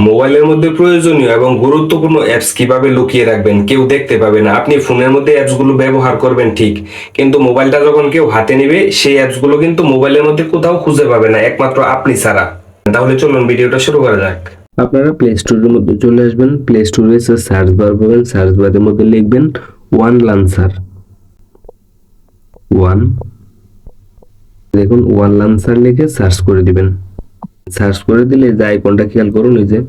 মোবাইলের মধ্যে প্রয়োজনীয় এবং গুরুত্বপূর্ণ অ্যাপস কিভাবে লুকিয়ে রাখবেন, কেউ দেখতে পাবে না। আপনি ফোনের মধ্যে অ্যাপসগুলো ব্যবহার করবেন ঠিক, কিন্তু মোবাইলটা যখন কেউ হাতে নেবে সেই অ্যাপসগুলো কিন্তু মোবাইলের মধ্যে কোথাও খুঁজে পাবে না, একমাত্র আপনি ছাড়া। তাহলে চলুন ভিডিওটা শুরু করা যাক। আপনারা প্লে স্টোরের মধ্যে চলে আসবেন। প্লে স্টোরে এসে সার্চ বার পাবেন, সার্চ বারের মধ্যে লিখবেন ওয়ান লান্সার। ওয়ান, দেখুন ওয়ান লান্সার লিখে সার্চ করে দিবেন। সার্চ করে দিলে যে আইকনটা খেয়াল করুন, এই যে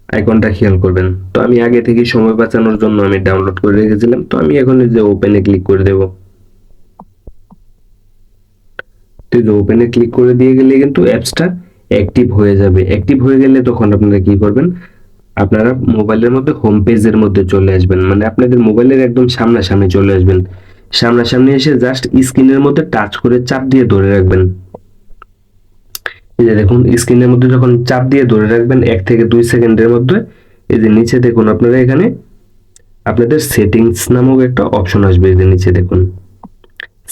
আইকনটা খেয়াল করবেন। তো আমি আগে থেকে সময় বাঁচানোর জন্য আমি ডাউনলোড করে রেখেছিলাম, তো আমি এখন এই যে ওপেনে ক্লিক করে দেব। তো এই যে ওপেনে ক্লিক করে দিয়ে গেলে কিন্তু অ্যাপসটা অ্যাক্টিভ হয়ে যাবে। অ্যাক্টিভ হয়ে গেলে তখন আপনারা কি করবেন, আপনারা মোবাইলের মধ্যে হোম পেজের মধ্যে চলে আসবেন, মানে আপনাদের মোবাইলের একদম সামনাসামনি চলে আসবেন। সামনাসামনি এসে জাস্ট স্ক্রিনের মধ্যে টাচ করে চাপ দিয়ে ধরে রাখবেন। এই যে দেখুন স্ক্রিনের মধ্যে যখন চাপ দিয়ে ধরে রাখবেন 1 থেকে 2 সেকেন্ডের মধ্যে, এই যে নিচে দেখুন আপনারা এখানে আপনাদের সেটিংস নামক একটা অপশন আসবে। এই যে নিচে দেখুন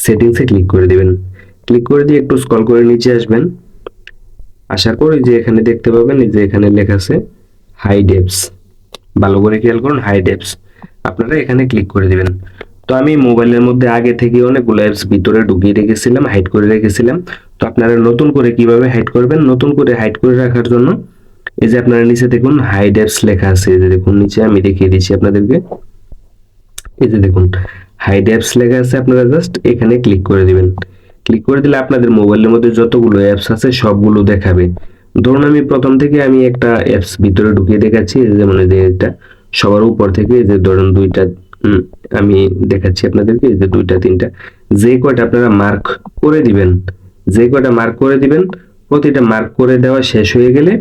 সেটিংসে ক্লিক করে দিবেন। ক্লিক করে দিয়ে একটু স্ক্রল করে নিচে আসবেন। আসার পর এই যে এখানে দেখতে পাবেন, এই যে এখানে লেখা আছে হাইড অ্যাপস। ভালো করে খেয়াল করুন, হাইড অ্যাপস আপনারা এখানে ক্লিক করে দিবেন। তো আমি মোবাইলের মধ্যে আগে থেকে অনেকগুলো অ্যাপস ভিতরে ঢুকিয়ে রেখেছিলাম, হাইড করে রেখেছিলাম। তো আপনারা নতুন করে কিভাবে হাইড করবেন, নতুন করে হাইড করে রাখার জন্য এই যে আপনারা নিচে দেখুন হাইড অ্যাপস লেখা আছে। এই যে দেখুন নিচে আমি দেখিয়ে দিচ্ছি আপনাদেরকে। এই যে দেখুন হাইড অ্যাপস লেখা আছে, আপনারা জাস্ট এখানে ক্লিক করে দিবেন। ক্লিক করে দিলে আপনাদের মোবাইলের মধ্যে যতগুলো অ্যাপস আছে সবগুলো দেখাবে। ধরুন আমি প্রথম থেকে আমি একটা অ্যাপস ভিতরে ঢুকিয়ে দেখাচ্ছি, যেমন এই যে এটা সবার উপর থেকে, এই যে ধরুন দুইটা আমি দেখাচ্ছি আপনাদেরকে, এই যে দুইটা তিনটা, যে কয়টা আপনারা মার্ক করে দিবেন, যে কয়টা মার্ক করে দিবেন, প্রতিটা মার্ক করে দেওয়া শেষ হয়ে গেলে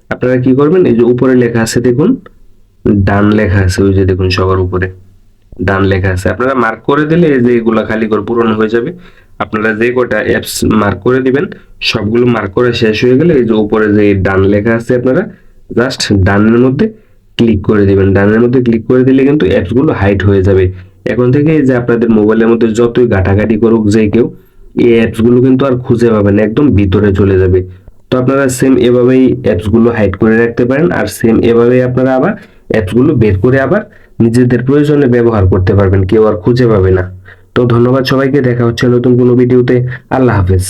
আপনারা কি করবেন, এই যে উপরে লেখা আছে দেখুন ডান লেখা আছে, ওই যে দেখুন সবার উপরে ডান লেখা আছে, আপনারা মার্ক করে দিলে এই যে এগুলা খালি করে পূরণ হয়ে যাবে। আপনারা যে কয়টা অ্যাপস মার্ক করে দিবেন সবগুলো মার্ক করে শেষ হয়ে গেলে এই যে উপরে যে ডান লেখা আছে আপনারা জাস্ট ডানের মধ্যে ক্লিক করে দিবেন। ডানের মধ্যে ক্লিক করে দিলে কিন্তু অ্যাপস গুলো হাইড হয়ে যাবে। এখন থেকে এই যে আপনাদের মোবাইলের মধ্যে যতই ঘাটাঘাটি করুক যে কেউ, এই অ্যাপস গুলো কিন্তু আর খুঁজে পাবেন না, একদম ভিতরে চলে যাবে। তো আপনারা সেম এভাবেই অ্যাপস গুলো হাইড করে রাখতে পারেন, আর সেম এভাবেই আপনারা আবার অ্যাপস গুলো বের করে আবার নিজেদের প্রয়োজনে ব্যবহার করতে পারবেন, কেউ আর খুঁজে পাবে না। তো ধন্যবাদ সবাইকে, দেখা হচ্ছে নতুন কোনো ভিডিওতে। আল্লাহ হাফেজ।